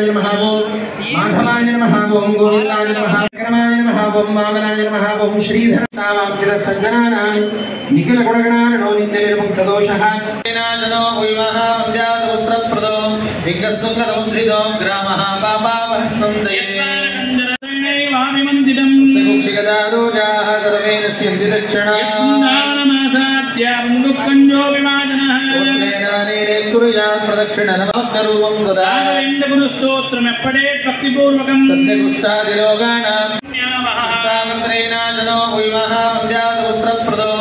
नमः ओम माधवाय नमः ओम गोविंदाय नमः विक्रमाय नमः ओम वामनाय नमः ओम श्रीधरतावाप्यद सज्जनानां निखिल गुणगणानो नित्य निर्मुक्त दोषः तेनाजनो विवाह वन्द्याद पुत्रप्रदो विज्ञसुंगदमुद्रिदो ग्रामः पापावहस्तं दयेत्तारकञ्जरतैः वामिमन्दिरं सकुक्षिगदादोजाः सर्वे नश्यन्ति दक्षिणा मुंडुक्कंजो विमाजनः पुत्रेनानेरे कुरुयात् प्रदक्षिणनमोत्तरूपं ददावेन्दगुरुस्तोत्रम् एप्पडे भक्तिपूर्वकं तस्य कुष्ठादिरोगाणां स्थामन्त्रेणाजनो विवाह वन्द्यात् पुत्रप्रदो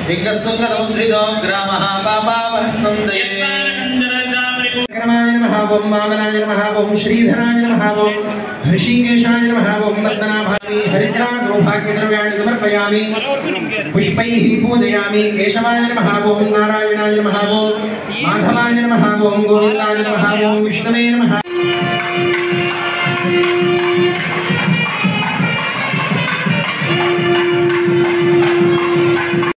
विज्ञसुंगदमुद्रिदो ग्रामः पापावहस्तं दयेत्तारकञ्जरजामरिको नमः ओम वामनाय नमः ओम श्रीधराय नमः ओम हृषीकेशाय नमः ओम रत्नाभामि हरिद्रा सौभाग्यद्रव्याणि समर्पयामि पुष्पैः पूजयामि केशवाय नमः ओम नारायणाय नमः ओम माधवाय नमः ओम गोविंदाय नमः ओम विष्णवे नमः